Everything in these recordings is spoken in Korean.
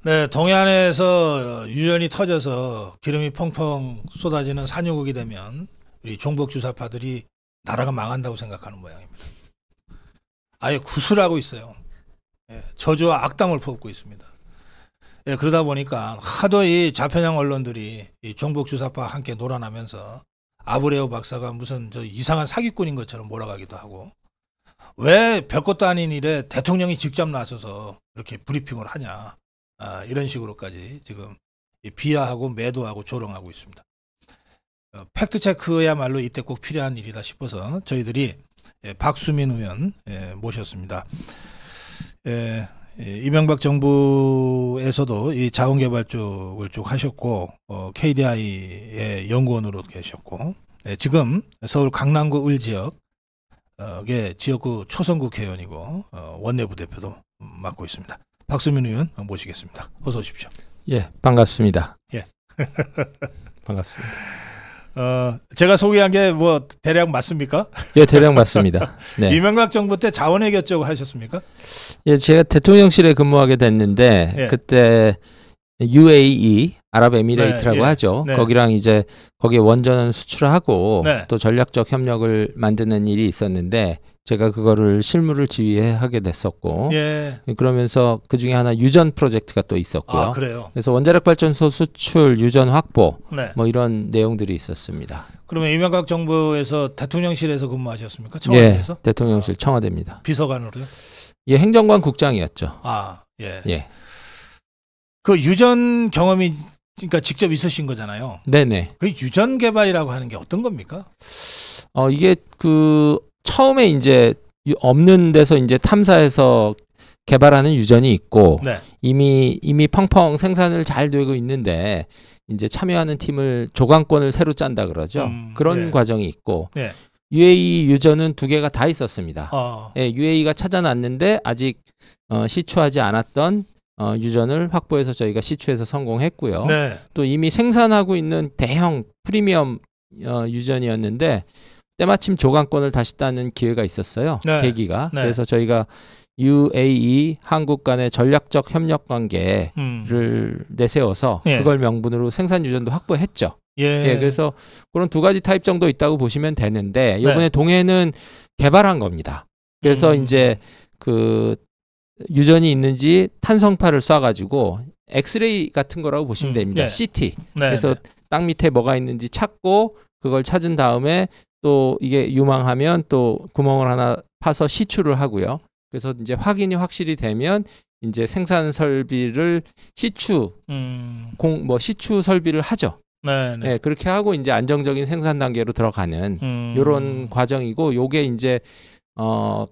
네, 동해안에서 유전이 터져서 기름이 펑펑 쏟아지는 산유국이 되면 우리 종북 주사파들이 나라가 망한다고 생각하는 모양입니다. 아예 구술하고 있어요. 예, 저주와 악담을 퍼붓고 있습니다. 예, 그러다 보니까 하도 이 좌편향 언론들이 이 종북 주사파 함께 놀아나면서 아브레오 박사가 무슨 저 이상한 사기꾼인 것처럼 몰아가기도 하고, 왜 별것도 아닌 일에 대통령이 직접 나서서 이렇게 브리핑을 하냐, 이런 식으로까지 지금 비하하고 매도하고 조롱하고 있습니다. 팩트체크야말로 이때 꼭 필요한 일이다 싶어서 저희들이 박수민 의원 모셨습니다. 이명박 정부에서도 이 자원개발 쪽을 쭉 하셨고, KDI의 연구원으로 계셨고, 지금 서울 강남구 을 지역의 지역구 초선구 의원이고 원내부 대표도 맡고 있습니다. 박수민 의원 모시겠습니다. 어서 오십시오. 예, 반갑습니다. 예. 반갑습니다. 제가 소개한 게 뭐 대략 맞습니까? 예, 대략 맞습니다. 네. 이명박 정부 때 자원외교 쪽 하셨습니까? 예, 제가 대통령실에 근무하게 됐는데 예. 그때 UAE 아랍에미레이트라고 네, 예. 하죠. 네. 거기랑 이제 거기에 원전 수출하고 네. 또 전략적 협력을 만드는 일이 있었는데 제가 그거를 실무를 지휘하게 됐었고, 예. 그러면서 그 중에 하나 유전 프로젝트가 또 있었고요. 아, 그래요? 그래서 원자력 발전소 수출, 유전 확보 네. 뭐 이런 내용들이 있었습니다. 그러면 이명박 정부에서 대통령실에서 근무하셨습니까? 예, 청와대에서? 대통령실 청와대입니다. 비서관으로요? 예, 행정관 국장이었죠. 아, 예. 예. 그 유전 경험이 그러니까 직접 있으신 거잖아요. 네네. 그 유전 개발이라고 하는 게 어떤 겁니까? 이게 그 처음에 이제 없는 데서 이제 탐사해서 개발하는 유전이 있고, 네. 이미 펑펑 생산을 잘 되고 있는데 이제 참여하는 팀을 조강권을 새로 짠다 그러죠. 그런 네. 과정이 있고, 네. UAE 유전은 두 개가 다 있었습니다. 어. 예, UAE가 찾아놨는데 아직 시추하지 않았던 유전을 확보해서 저희가 시추해서 성공했고요. 네. 또 이미 생산하고 있는 대형 프리미엄 유전이었는데 때마침 조강권을 다시 따는 기회가 있었어요. 네. 계기가. 네. 그래서 저희가 UAE 한국 간의 전략적 협력 관계를 내세워서 예. 그걸 명분으로 생산 유전도 확보했죠. 예. 예, 그래서 그런 두 가지 타입 정도 있다고 보시면 되는데 이번에 네. 동해는 개발한 겁니다. 그래서 이제 그 유전이 있는지 탄성파를 쏴가지고 엑스레이 같은 거라고 보시면 됩니다. 예. CT. 네. 그래서 땅 밑에 뭐가 있는지 찾고 그걸 찾은 다음에 또 이게 유망하면 또 구멍을 하나 파서 시추를 하고요. 그래서 이제 확인이 확실히 되면 이제 생산 설비를 시추 시추 설비를 하죠. 네. 네. 네, 그렇게 하고 이제 안정적인 생산 단계로 들어가는 이런 과정이고, 요게 이제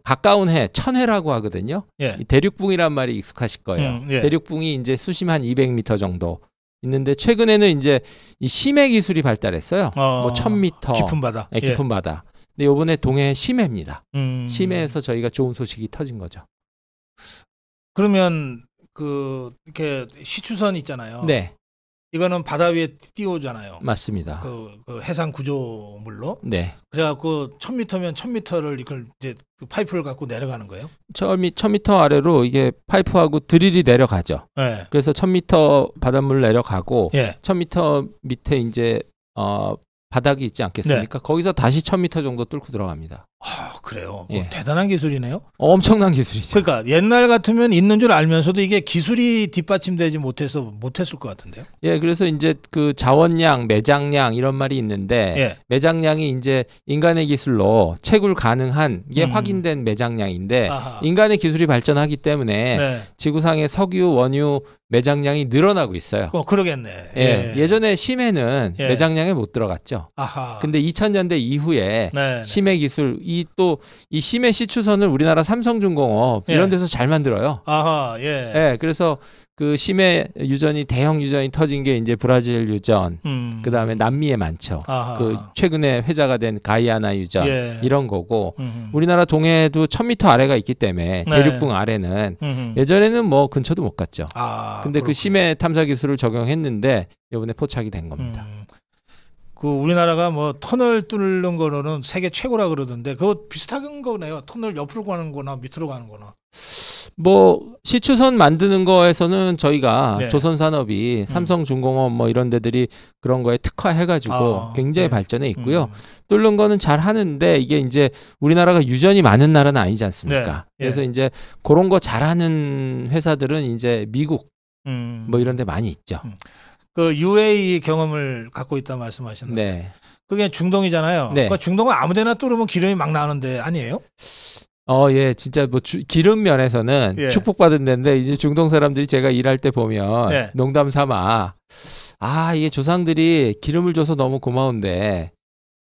가까운 해, 천해라고 하거든요. 예. 이 대륙붕이란 말이 익숙하실 거예요. 예. 대륙붕이 이제 수심 한 200m 정도 있는데 최근에는 이제 이 심해 기술이 발달했어요. 뭐 1000m 깊은 바다. 네, 깊은 바다. 근데 요번에 동해 심해입니다. 예. 심해에서 저희가 좋은 소식이 터진 거죠. 그러면 그 이렇게 시추선 있잖아요. 네, 이거는 바다 위에 띄우잖아요. 맞습니다. 그 해상 구조물로. 네. 그래갖고 1000m면 1000m를 이걸 이제 그 파이프를 갖고 내려가는 거예요. 1000m 아래로 이게 파이프하고 드릴이 내려가죠. 네. 그래서 1000m 바닷물 내려가고 예. 1000m 밑에 이제 바닥이 있지 않겠습니까? 거기서 다시 1000m 정도 뚫고 들어갑니다. 아, 그래요. 예. 대단한 기술이네요. 엄청난 기술이죠. 그러니까 옛날 같으면 있는 줄 알면서도 이게 기술이 뒷받침되지 못해서 못했을 것 같은데요. 예, 그래서 이제 그 자원량, 매장량 이런 말이 있는데 예. 매장량이 이제 인간의 기술로 채굴 가능한 게 확인된 매장량인데 아하. 인간의 기술이 발전하기 때문에 네. 지구상의 석유, 원유 매장량이 늘어나고 있어요. 그러겠네. 예, 예전에 심해는 예. 매장량에 못 들어갔죠. 아하. 근데 2000년대 이후에 네. 심해 기술, 이 심해 시추선을 우리나라 삼성중공업 예. 이런 데서 잘 만들어요. 아하. 예. 예, 그래서 그 심해 유전이 대형 유전이 터진 게 이제 브라질 유전, 그 다음에 남미에 많죠. 아하. 그 최근에 회자가 된 가이아나 유전 예. 이런 거고 우리나라 동해에도 1000m 아래가 있기 때문에 네. 대륙붕 아래는 예전에는 뭐 근처도 못 갔죠. 아, 근데 그 그렇군요. 심해 탐사 기술을 적용했는데 이번에 포착이 된 겁니다. 그 우리나라가 뭐 터널 뚫는 거로는 세계 최고라 그러던데 그거 비슷한 거네요. 터널 옆으로 가는 거나 밑으로 가는 거나. 뭐 시추선 만드는 거에서는 저희가 네. 조선산업이 삼성중공업 뭐 이런 데들이 그런 거에 특화해가지고 굉장히 네. 발전해 있고요. 뚫는 거는 잘 하는데 이게 이제 우리나라가 유전이 많은 나라는 아니지 않습니까? 네. 그래서 이제 그런 거 잘하는 회사들은 이제 미국 뭐 이런 데 많이 있죠. 그 UAE 경험을 갖고 있다 말씀하셨는데 네. 그게 중동이잖아요. 네. 그 중동은 아무데나 뚫으면 기름이 막 나오는데 아니에요? 예, 진짜 뭐 기름 면에서는 예. 축복받은 데인데 이제 중동 사람들이 제가 일할 때 보면 예. 농담 삼아 이게 조상들이 기름을 줘서 너무 고마운데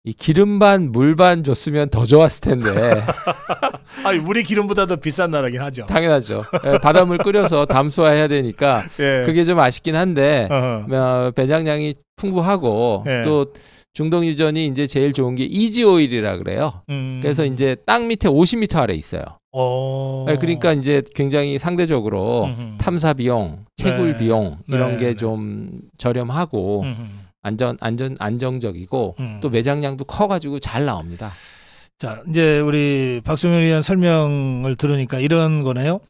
이 기름 반 물 반 줬으면 더 좋았을 텐데 아니 우리 기름보다 더 비싼 나라긴 하죠. 당연하죠. 예, 바닷물 끓여서 담수화해야 되니까 예. 그게 좀 아쉽긴 한데 어허. 배장량이 풍부하고 예. 또 중동 유전이 이제 제일 좋은 게 이지 오일이라 그래요. 그래서 이제 땅 밑에 50m 아래 있어요. 네, 그러니까 이제 굉장히 상대적으로 탐사 비용, 채굴 네. 비용 이런 네, 게 네. 좀 저렴하고 안정적이고 또 매장량도 커가지고 잘 나옵니다. 자, 이제 우리 박수민 의원 설명을 들으니까 이런 거네요.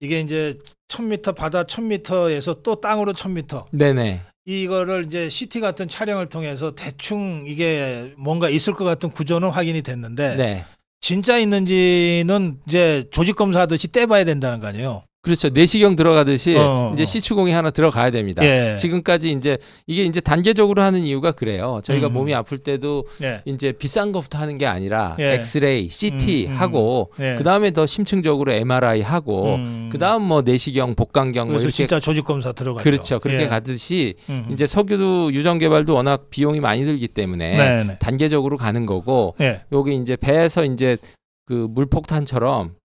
이게 이제 1000m 바다 1000m에서 또 땅으로 1000m. 네네. 이거를 이제 CT 같은 촬영을 통해서 대충 이게 뭔가 있을 것 같은 구조는 확인이 됐는데 네. 진짜 있는지는 이제 조직 검사하듯이 떼봐야 된다는 거 아니에요? 그렇죠. 내시경 들어가듯이 어. 이제 시추공이 하나 들어가야 됩니다. 예. 지금까지 이제 이게 이제 단계적으로 하는 이유가 그래요. 저희가 음. 몸이 아플 때도 예. 이제 비싼 것부터 하는 게 아니라 예. 엑스레이, CT 하고 예. 그 다음에 더 심층적으로 MRI 하고 그 다음 뭐 내시경, 복강경 뭐 그래서 이렇게 진짜 조직 검사 들어가죠. 그렇죠. 그렇게 예. 가듯이 이제 석유도 유전 개발도 워낙 비용이 많이 들기 때문에 네네. 단계적으로 가는 거고 예. 여기 이제 배에서 이제 그 물폭탄처럼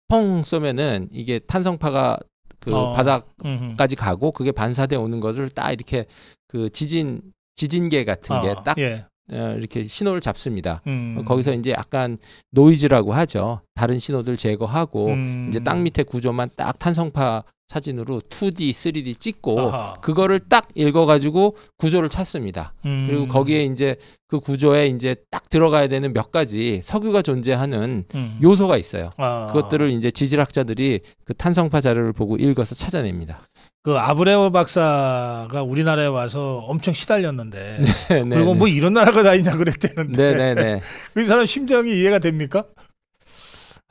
펑 쏘면은 이게 탄성파가 그 바닥까지 가고 그게 반사돼 오는 것을 딱 이렇게 그 지진계 같은 게 딱 예. 이렇게 신호를 잡습니다. 거기서 이제 약간 노이즈라고 하죠. 다른 신호들 제거하고 이제 땅 밑에 구조만 딱 탄성파 사진으로 2D, 3D 찍고 아하. 그거를 딱 읽어가지고 구조를 찾습니다. 그리고 거기에 이제 그 구조에 이제 딱 들어가야 되는 몇 가지 석유가 존재하는 요소가 있어요. 그것들을 이제 지질학자들이 그 탄성파 자료를 보고 읽어서 찾아냅니다. 그 아브레오 박사가 우리나라에 와서 엄청 시달렸는데 네, 그리고 뭐 이런 나라가 다 있냐 그랬대는데 네네네. 그 사람 심정이 이해가 됩니까?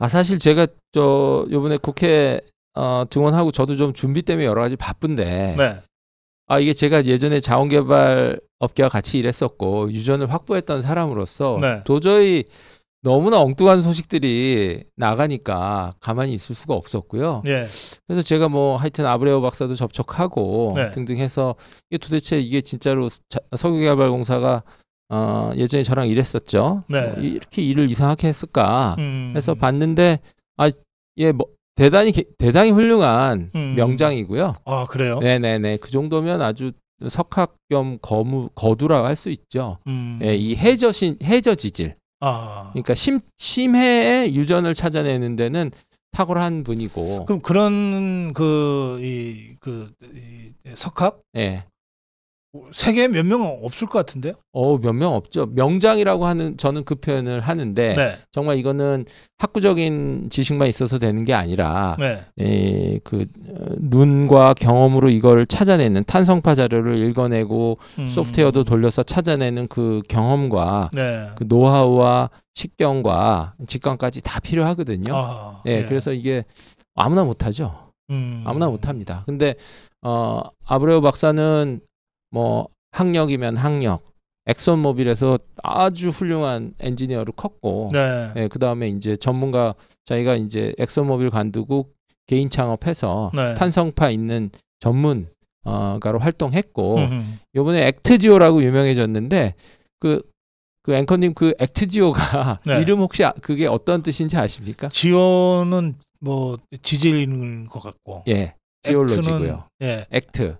사실 제가 요번에 국회 등원하고 저도 좀 준비 때문에 여러 가지 바쁜데 네. 이게 제가 예전에 자원개발 업계와 같이 일했었고 유전을 확보했던 사람으로서 네. 도저히 너무나 엉뚱한 소식들이 나가니까 가만히 있을 수가 없었고요. 예. 그래서 제가 뭐 하여튼 아브레오 박사도 접촉하고 네. 등등 해서 이게 도대체 이게 진짜로 석유개발공사가 예전에 저랑 일했었죠. 네. 뭐 이렇게 일을 이상하게 했을까 해서 봤는데 뭐 대단히 훌륭한 명장이고요. 아 그래요? 네네네. 그 정도면 아주 석학 겸 거두라고 할 수 있죠. 예, 이 해저 지질. 그러니까 심해의 유전을 찾아내는 데는 탁월한 분이고. 그럼 그런 석학 예. 세계에 몇 명 없을 것 같은데요? 몇 명 없죠. 명장이라고 하는 저는 그 표현을 하는데 네. 정말 이거는 학구적인 지식만 있어서 되는 게 아니라 네. 그 눈과 경험으로 이걸 찾아내는 탄성파 자료를 읽어내고 소프트웨어도 돌려서 찾아내는 그 경험과 네. 그 노하우와 식견과 직관까지 다 필요하거든요. 예. 그래서 이게 아무나 못하죠. 아무나 못합니다. 근데 아브레오 박사는 뭐 학력이면 학력, 엑선모빌에서 아주 훌륭한 엔지니어로 컸고, 네. 그 다음에 이제 전문가 자기가 이제 엑선모빌 관두고 개인 창업해서 네. 탄성파 있는 전문가로 활동했고, 요번에 액트지오라고 유명해졌는데 그 앵커님 그 액트지오가 네. 이름 혹시 그게 어떤 뜻인지 아십니까? 지오는 뭐 지질인 것 같고, 예, 지올로지고요. 예, 액트.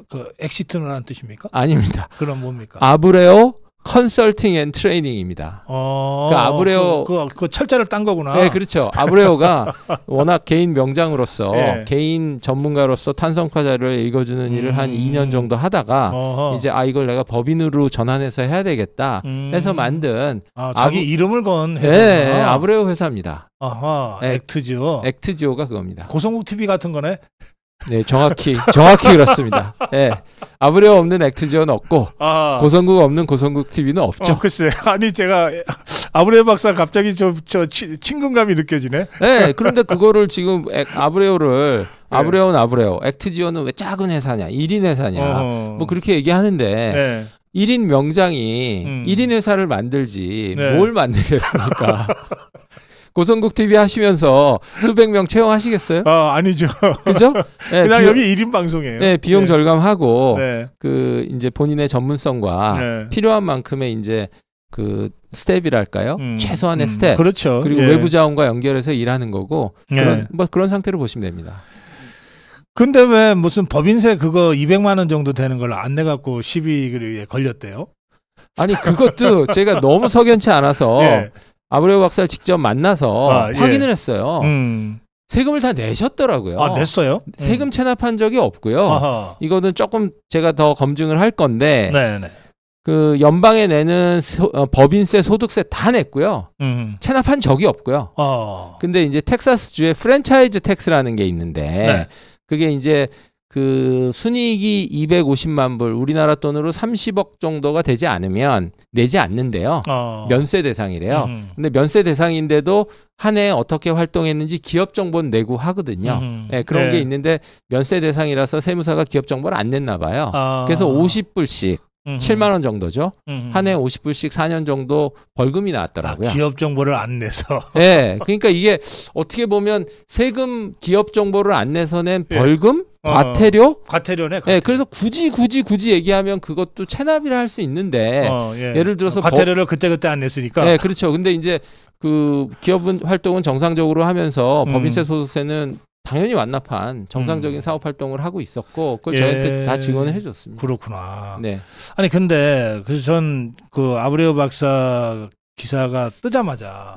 그 엑시트라는 뜻입니까? 아닙니다. 그럼 뭡니까? 아브레오 컨설팅 앤 트레이닝입니다. 그 아브레오 그 철자를 딴 거구나. 네, 그렇죠. 아브레오가 워낙 개인 명장으로서 예. 개인 전문가로서 탄성파 자료를 읽어주는 일을 한 2년 정도 하다가 이제 이걸 내가 법인으로 전환해서 해야 되겠다 해서 만든 자기 이름을 건 회사. 네, 아브레오 회사입니다. 아하, 네, 액트지오. 액트지오가 그겁니다. 고성국 TV 같은 거네. 네, 정확히 그렇습니다. 네, 아브레오 없는 액트지오는 없고 고성국 없는 고성국 TV는 없죠. 글쎄, 아니 제가 아브레오 박사 갑자기 친근감이 느껴지네. 네, 그런데 그거를 지금 아브레오는 아브레오, 액트지오는 왜 작은 회사냐, 1인 회사냐, 뭐 그렇게 얘기하는데 1인 명장이 1인 회사를 만들지 뭘 만들겠습니까? 고성국 TV 하시면서 수백 명 채용하시겠어요? 아니죠. 그죠? 네, 그냥 여기 1인 방송이에요. 네, 비용 절감하고 그 이제 본인의 전문성과 필요한 만큼의 이제 그 스텝이랄까요? 최소한의 스텝. 그렇죠. 그리고 외부 자원과 연결해서 일하는 거고 그런 상태로 보시면 됩니다. 근데 왜 무슨 법인세 그거 200만 원 정도 되는 걸 안 내갖고 시비에 걸렸대요? 아니 그것도 제가 너무 석연치 않아서 아브레오 박사를 직접 만나서 확인을 했어요. 세금을 다 내셨더라고요. 냈어요? 세금 체납한 적이 없고요. 이거는 조금 제가 더 검증을 할 건데 그 연방에 내는 법인세, 소득세 다 냈고요. 체납한 적이 없고요. 근데 이제 텍사스주에 프랜차이즈 텍스라는 게 있는데 그게 이제 그 순이익이 250만 불, 우리나라 돈으로 30억 정도가 되지 않으면 내지 않는데요. 면세 대상이래요. 근데 면세 대상인데도 한 해 어떻게 활동했는지 기업 정보는 내고 하거든요. 그런 게 있는데 면세 대상이라서 세무사가 기업 정보를 안 냈나 봐요. 그래서 50불씩 7만 원 정도죠. 한 해 50불씩 4년 정도 벌금이 나왔더라고요. 기업 정보를 안 내서. 네, 그러니까 이게 어떻게 보면 세금 기업 정보를 안 내서 낸 벌금? 과태료네. 네, 그래서 굳이 얘기하면 그것도 체납이라 할 수 있는데 예를 들어서 과태료를 그때 안 냈으니까. 네, 그렇죠. 근데 이제 그 기업은 활동은 정상적으로 하면서 법인세 소득세는 당연히 완납한 정상적인 사업 활동을 하고 있었고 그걸 저한테 다 증언을 해줬습니다. 그렇구나. 네. 아니 근데 그래서 전 그 아브레오 박사 기사가 뜨자마자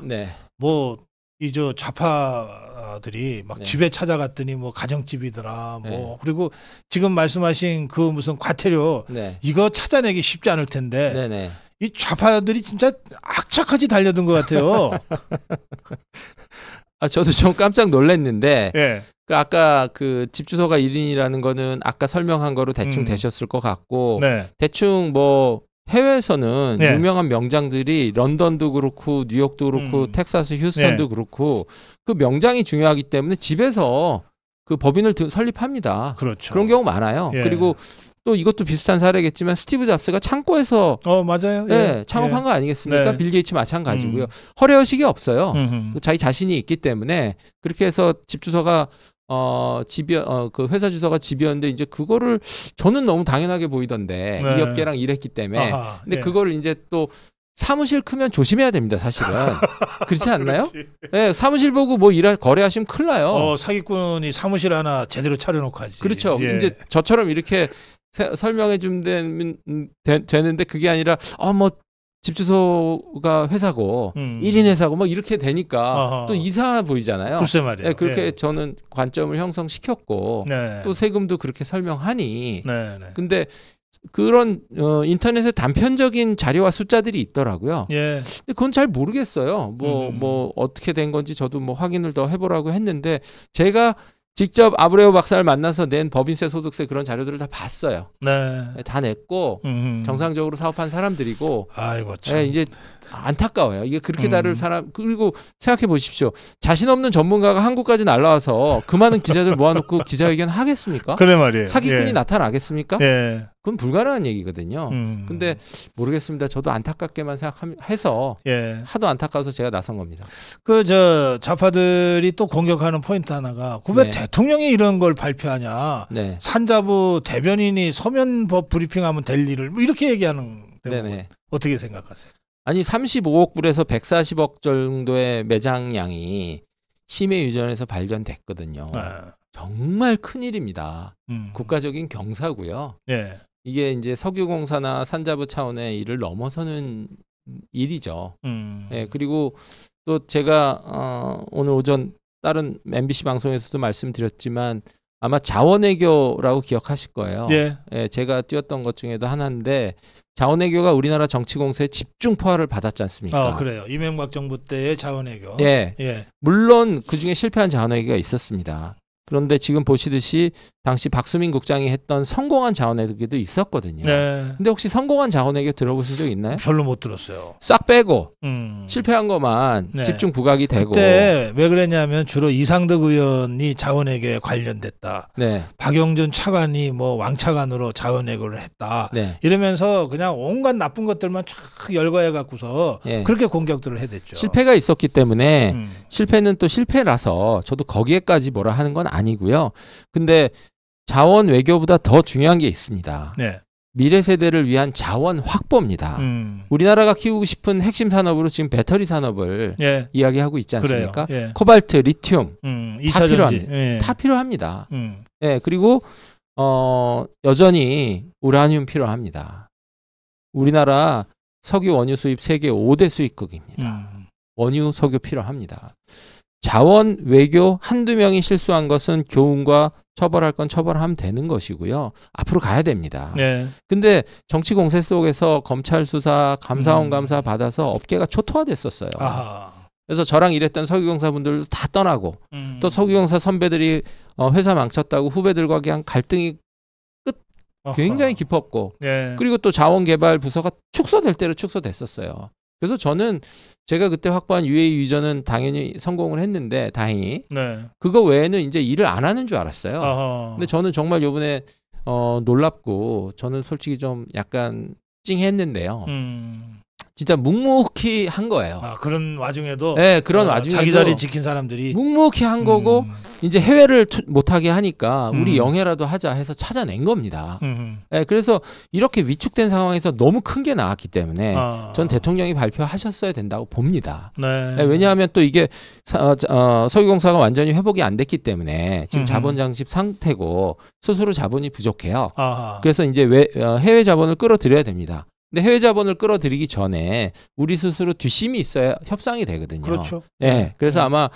뭐 이 좌파들이 막 집에 찾아갔더니 뭐 가정집이더라 뭐 그리고 지금 말씀하신 그 무슨 과태료 이거 찾아내기 쉽지 않을 텐데 이 좌파들이 진짜 악착같이 달려든 것 같아요. 저도 좀 깜짝 놀랐는데 그 아까 그 집 주소가 1인이라는 거는 아까 설명한 거로 대충 되셨을 것 같고 대충 뭐 해외에서는 유명한 명장들이 런던도 그렇고 뉴욕도 그렇고 텍사스 휴스턴도 그렇고 그 명장이 중요하기 때문에 집에서 그 법인을 설립합니다. 그렇죠. 그런 경우 많아요. 그리고 또 이것도 비슷한 사례겠지만 스티브 잡스가 창고에서 맞아요. 창업한 거 아니겠습니까? 빌 게이츠 마찬가지고요. 허례허식이 없어요. 자기 자신이 있기 때문에 그렇게 해서 집 주소가 그 회사 주소가 집이었는데 이제 그거를 저는 너무 당연하게 보이던데 이 업계랑 일했기 때문에 근데 그거를 이제 또 사무실 크면 조심해야 됩니다, 사실은. 그렇지 않나요? 네, 사무실 보고 뭐 거래하시면 큰일 나요. 사기꾼이 사무실 하나 제대로 차려놓고 하지. 그렇죠. 이제 저처럼 이렇게 설명해 주면 되는데 그게 아니라 뭐 집 주소가 회사고 1인 회사고 뭐 이렇게 되니까 또 이상해 보이잖아요. 글쎄 말이에요. 그렇게 저는 관점을 형성시켰고 또 세금도 그렇게 설명하니 근데 그런 인터넷에 단편적인 자료와 숫자들이 있더라고요. 근데 그건 잘 모르겠어요. 뭐 어떻게 된 건지 저도 뭐 확인을 더 해보라고 했는데 제가 직접 아브레오 박사를 만나서 낸 법인세 소득세 그런 자료들을 다 봤어요. 다 냈고 정상적으로 사업한 사람들이고 아이고 참. 이제 안타까워요. 이게 그렇게 다룰 사람 그리고 생각해 보십시오. 자신 없는 전문가가 한국까지 날라와서 그 많은 기자들 모아놓고 기자회견 하겠습니까? 그래 말이에요. 사기꾼이 나타나겠습니까? 그건 불가능한 얘기거든요. 근데 모르겠습니다. 저도 안타깝게만 생각해서 하도 안타까워서 제가 나선 겁니다. 그 좌파들이 또 공격하는 포인트 하나가 왜 대통령이 이런 걸 발표하냐? 산자부 대변인이 서면법 브리핑하면 될 일을 뭐 이렇게 얘기하는 어떻게 생각하세요? 아니 35억 불에서 140억 정도의 매장량이 심해 유전에서 발견됐거든요. 정말 큰일입니다. 국가적인 경사고요. 이게 이제 석유공사나 산자부 차원의 일을 넘어서는 일이죠. 예, 그리고 또 제가 오늘 오전 다른 MBC 방송에서도 말씀드렸지만 아마 자원외교라고 기억하실 거예요. 예. 예, 제가 뛰었던 것 중에도 하나인데 자원외교가 우리나라 정치공세에 집중 포화를 받았지 않습니까? 그래요. 이명박 정부 때의 자원외교. 예. 예. 물론 그중에 실패한 자원외교가 있었습니다. 그런데 지금 보시듯이 당시 박수민 국장이 했던 성공한 자원외교도 있었거든요. 네. 근데 혹시 성공한 자원외교 들어보신 적 있나요? 별로 못 들었어요. 싹 빼고 실패한 실패한 것만 네. 집중 부각이 되고. 그때 왜 그랬냐면 주로 이상득 의원이 자원외교에 관련됐다. 네, 박영준 차관이 뭐 왕차관으로 자원외교를 했다. 네, 이러면서 그냥 온갖 나쁜 것들만 쫙 열거해 갖고서 예. 그렇게 공격들을 해댔죠. 실패가 있었기 때문에 음. 실패는 또 실패라서 저도 거기에까지 뭐라 하는 건 아니고요. 근데 자원 외교보다 더 중요한 게 있습니다. 네. 미래 세대를 위한 자원 확보입니다. 우리나라가 키우고 싶은 핵심 산업으로 지금 배터리 산업을 예. 이야기하고 있지 그래요. 않습니까? 예. 코발트, 리튬 2차 전지. 필요합니다. 예. 다 필요합니다. 음. 예, 그리고 여전히 우라늄 필요합니다. 우리나라 석유 원유 수입 세계 5대 수입국입니다. 원유 석유 필요합니다. 자원 외교 한두 명이 실수한 것은 교훈과 처벌할 건 처벌하면 되는 것이고요. 앞으로 가야 됩니다. 네. 근데 정치 공세 속에서 검찰 수사, 감사원 감사 받아서 업계가 초토화됐었어요. 아하. 그래서 저랑 일했던 석유공사분들도 다 떠나고 또 석유공사 선배들이 회사 망쳤다고 후배들과 그냥 갈등이 굉장히 깊었고 네. 그리고 또 자원개발 부서가 축소될 대로 축소됐었어요. 그래서 저는 제가 그때 확보한 UAE 위전은 당연히 성공을 했는데 다행히 네. 그거 외에는 이제 일을 안 하는 줄 알았어요. 아하. 근데 저는 정말 요번에 놀랍고 저는 솔직히 좀 약간 찡했는데요. 진짜 묵묵히 한 거예요. 그런 와중에도 네, 그런 와중에도 자기 자리 지킨 사람들이 묵묵히 한 거고 이제 해외를 못하게 하니까 우리 영해라도 하자 해서 찾아낸 겁니다. 네, 그래서 이렇게 위축된 상황에서 너무 큰 게 나왔기 때문에 전 대통령이 발표하셨어야 된다고 봅니다. 네. 네, 왜냐하면 또 이게 석유공사가 완전히 회복이 안 됐기 때문에 지금 자본 장식 상태고 스스로 자본이 부족해요. 아하. 그래서 이제 해외 자본을 끌어들여야 됩니다. 근데 해외 자본을 끌어들이기 전에 우리 스스로 뒷심이 있어야 협상이 되거든요. 그렇죠. 네, 그래서 아마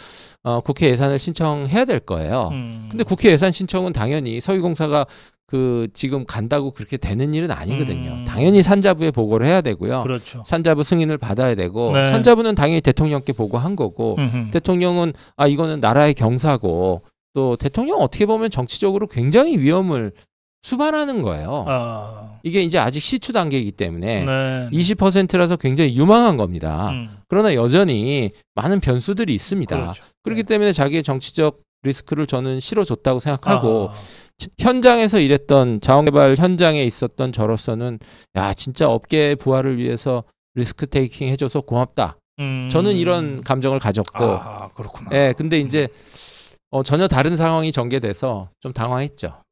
국회 예산을 신청해야 될 거예요. 근데 국회 예산 신청은 당연히 석유공사가 지금 간다고 그렇게 되는 일은 아니거든요. 당연히 산자부에 보고를 해야 되고요. 그렇죠. 산자부 승인을 받아야 되고 네. 산자부는 당연히 대통령께 보고한 거고 대통령은 이거는 나라의 경사고 또 대통령 어떻게 보면 정치적으로 굉장히 위험을 수반하는 거예요. 이게 이제 아직 시추 단계이기 때문에 네. 20%라서 굉장히 유망한 겁니다. 그러나 여전히 많은 변수들이 있습니다. 그렇죠. 그렇기 때문에 자기의 정치적 리스크를 저는 실어줬다고 생각하고 아하. 현장에서 일했던 자원개발 현장에 있었던 저로서는 야 진짜 업계의 부활을 위해서 리스크 테이킹 해줘서 고맙다. 저는 이런 감정을 가졌고 그렇구나. 예, 근데 이제 전혀 다른 상황이 전개돼서 좀 당황했죠.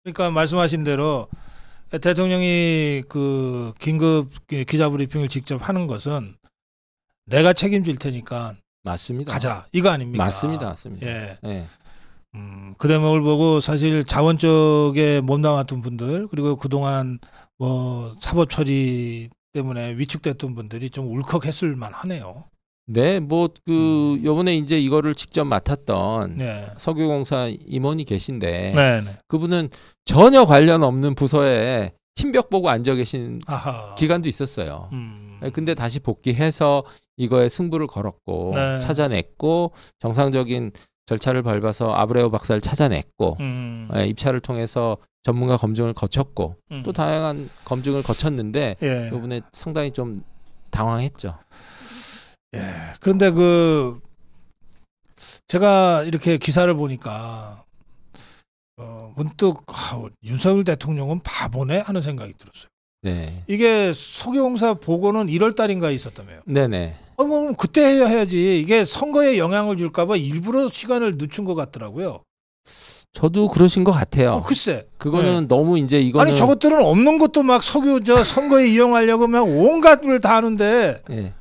그러니까 말씀하신 대로 대통령이 그 긴급 기자 브리핑을 직접 하는 것은 내가 책임질 테니까 맞습니다. 가자 이거 아닙니까? 맞습니다. 맞습니다. 예. 예. 그 대목을 보고 사실 자원 쪽에 몸담았던 분들 그리고 그동안 뭐 사법 처리 때문에 위축됐던 분들이 좀 울컥했을 만하네요. 네, 뭐 요번에 이제 이거를 직접 맡았던 네. 석유공사 임원이 계신데 네. 네. 그분은 전혀 관련 없는 부서에 흰벽 보고 앉아 계신 아하. 기간도 있었어요. 근데 다시 복귀해서 이거에 승부를 걸었고 네. 찾아냈고 정상적인 절차를 밟아서 아브레오 박사를 찾아냈고 입찰을 통해서 전문가 검증을 거쳤고 또 다양한 검증을 거쳤는데 예. 이번에 상당히 좀 당황했죠. 예. 그런데 제가 이렇게 기사를 보니까 문득 윤석열 대통령은 바보네 하는 생각이 들었어요. 네. 이게 석유공사 보고는 1월 달인가 있었다며요. 네네. 뭐 그때 해야지. 이게 선거에 영향을 줄까봐 일부러 시간을 늦춘 것 같더라고요. 저도 그러신 것 같아요. 글쎄. 그거는 네. 너무 이제 이거는 아니 저것들은 없는 것도 막 선거에 이용하려고 막 온갖 걸 다 하는데. 네.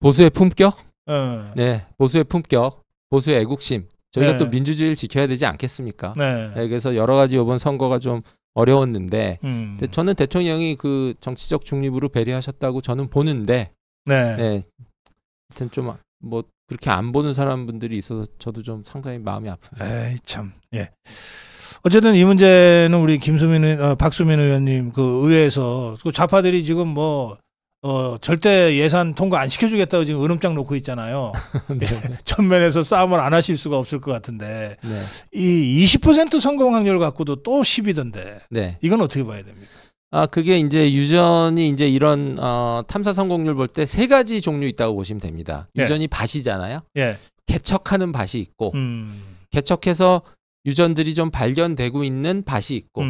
보수의 품격? 네. 네. 보수의 품격, 보수의 애국심. 저희가 네. 또 민주주의를 지켜야 되지 않겠습니까? 네. 네, 그래서 여러 가지 이번 선거가 좀 어려웠는데 근데 저는 대통령이 그 정치적 중립으로 배려하셨다고 저는 보는데 네. 네. 하여튼 좀 뭐 그렇게 안 보는 사람분들이 있어서 저도 좀 상당히 마음이 아픕니다. 에이 참. 예. 어쨌든 이 문제는 우리 박수민 의원님 그 의회에서 그 좌파들이 지금 뭐 절대 예산 통과 안 시켜주겠다고 지금 은음장 놓고 있잖아요. 네. 전면에서 싸움을 안 하실 수가 없을 것 같은데 네. 이 20% 성공 확률 갖고도 또 10이던데 네. 이건 어떻게 봐야 됩니까? 그게 이제 유전이 이제 이런 탐사 성공률 볼 때 3가지 종류 있다고 보시면 됩니다. 예. 유전이 밭이잖아요. 예. 개척하는 밭이 있고 개척해서 유전들이 좀 발견되고 있는 밭이 있고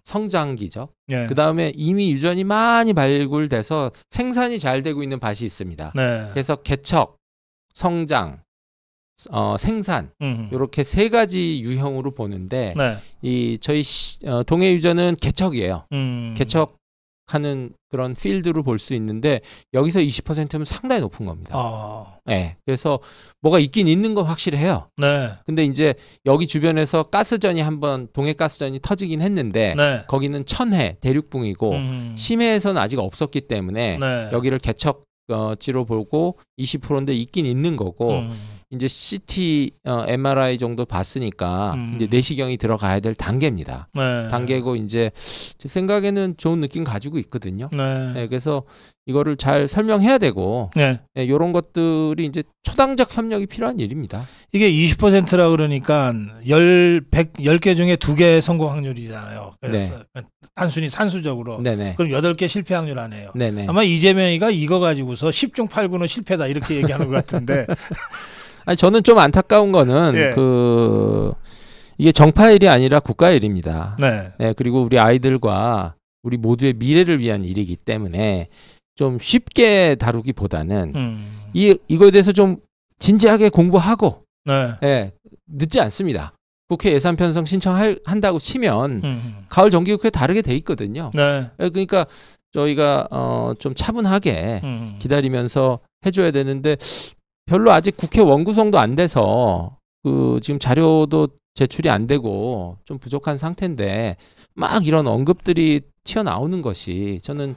성장기죠. 예. 그다음에 이미 유전이 많이 발굴돼서 생산이 잘 되고 있는 밭이 있습니다. 네. 그래서 개척, 성장, 생산 이렇게 3가지 유형으로 보는데 네. 이 저희 동해 유전은 개척이에요. 개척하는 그런 필드로 볼 수 있는데 여기서 20%면 상당히 높은 겁니다. 네, 그래서 뭐가 있긴 있는 건 확실해요. 네. 근데 이제 여기 주변에서 가스전이 한번 동해 가스전이 터지긴 했는데 네. 거기는 천해 대륙붕이고 심해에서는 아직 없었기 때문에 네. 여기를 개척지로 보고 20%인데 있긴 있는 거고 이제 CT, MRI 정도 봤으니까 이제 내시경이 들어가야 될 단계입니다. 네. 단계고 이제 제 생각에는 좋은 느낌 가지고 있거든요. 네. 네, 그래서 이거를 잘 설명해야 되고 네. 네, 이런 것들이 이제 초당적 협력이 필요한 일입니다. 이게 20%라 그러니까 10개 중에 2개 성공 확률이잖아요. 그래서 단순히 산수적으로. 네네. 그럼 8개 실패 확률 아니에요. 네네. 아마 이재명이가 이거 가지고서 10중 8구는 실패다 이렇게 얘기하는 것 같은데. 아니 저는 좀 안타까운 거는 예. 이게 정파 일이 아니라 국가 일입니다. 네. 네, 그리고 우리 아이들과 우리 모두의 미래를 위한 일이기 때문에 좀 쉽게 다루기보다는 이거에 대해서 좀 진지하게 공부하고 네. 네, 늦지 않습니다. 국회 예산 편성 신청한다고 치면 가을 정기국회 다르게 돼 있거든요. 네. 그러니까 저희가 좀 차분하게 기다리면서 해줘야 되는데 별로 아직 국회 원구성도 안 돼서 지금 자료도 제출이 안 되고 좀 부족한 상태인데 막 이런 언급들이 튀어나오는 것이 저는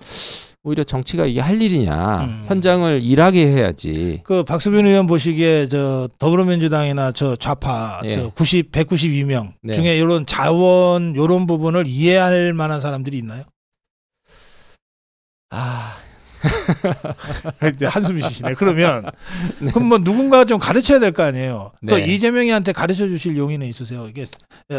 오히려 정치가 이게 할 일이냐 현장을 일하게 해야지. 그 박수빈 의원 보시기에 저 더불어민주당이나 저 좌파 예. 저 192명 네. 중에 이런 자원 이런 부분을 이해할 만한 사람들이 있나요? 이제 한숨 쉬시네. 그러면 네. 그럼 뭐 누군가 좀 가르쳐야 될 거 아니에요. 네. 그 이재명이한테 가르쳐 주실 용의는 있으세요? 이게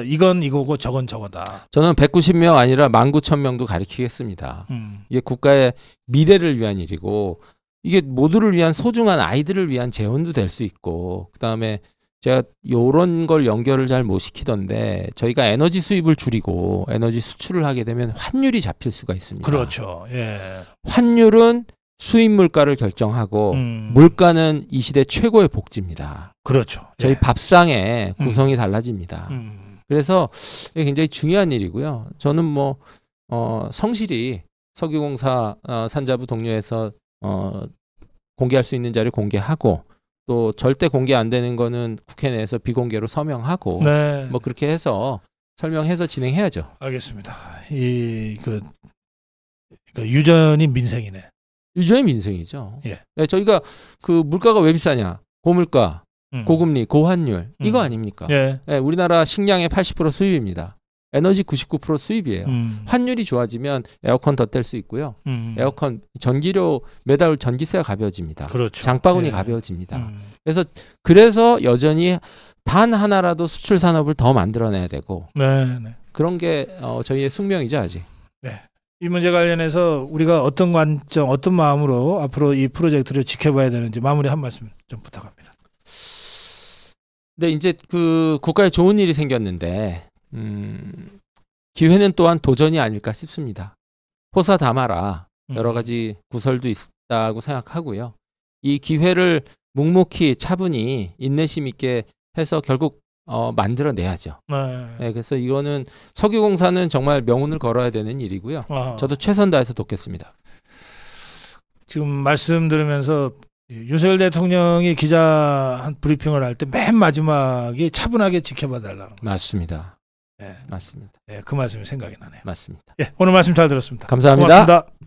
이건 이거고 저건 저거다. 저는 190명 아니라 19,000명도 가르치겠습니다. 이게 국가의 미래를 위한 일이고 이게 모두를 위한 소중한 아이들을 위한 재원도 될 수 있고 그다음에 제가 요런 걸 연결을 잘 못 시키던데 저희가 에너지 수입을 줄이고 에너지 수출을 하게 되면 환율이 잡힐 수가 있습니다. 그렇죠. 예. 환율은 수입 물가를 결정하고 물가는 이 시대 최고의 복지입니다. 그렇죠. 저희 예. 밥상의 구성이 달라집니다. 그래서 이게 굉장히 중요한 일이고요. 저는 뭐 성실히 석유공사 산자부 동료에서 공개할 수 있는 자료 공개하고 또 절대 공개 안 되는 거는 국회 내에서 비공개로 서명하고 네. 뭐 그렇게 해서 설명해서 진행해야죠. 알겠습니다. 그 유전이 민생이네. 유전의 민생이죠. 예. 네, 저희가 그 물가가 왜 비싸냐? 고물가, 고금리, 고환율 이거 아닙니까? 예. 네, 우리나라 식량의 80% 수입입니다. 에너지 99% 수입이에요. 환율이 좋아지면 에어컨 더 뗄 수 있고요. 에어컨 전기료 매달 전기세가 가벼워집니다. 그렇죠. 장바구니 예. 가벼워집니다. 그래서 여전히 단 하나라도 수출 산업을 더 만들어내야 되고 네, 네. 그런 게 저희의 숙명이죠 아직. 네. 이 문제 관련해서 우리가 어떤 관점, 어떤 마음으로 앞으로 이 프로젝트를 지켜봐야 되는지 마무리 한 말씀 좀 부탁합니다. 네, 이제 그 국가에 좋은 일이 생겼는데 기회는 또한 도전이 아닐까 싶습니다. 호사다마라 여러 가지 구설도 있다고 생각하고요. 이 기회를 묵묵히 차분히 인내심 있게 해서 결국 만들어내야죠. 네. 네, 그래서 이거는 석유공사는 정말 명운을 걸어야 되는 일이고요. 저도 최선 다해서 돕겠습니다. 지금 말씀 들으면서 윤석열 대통령이 기자 브리핑을 할 때 맨 마지막에 차분하게 지켜봐 달라는 거. 맞습니다. 예, 맞습니다. 예, 그 말씀이 생각이 나네요. 맞습니다. 예, 오늘 말씀 잘 들었습니다. 감사합니다. 고맙습니다.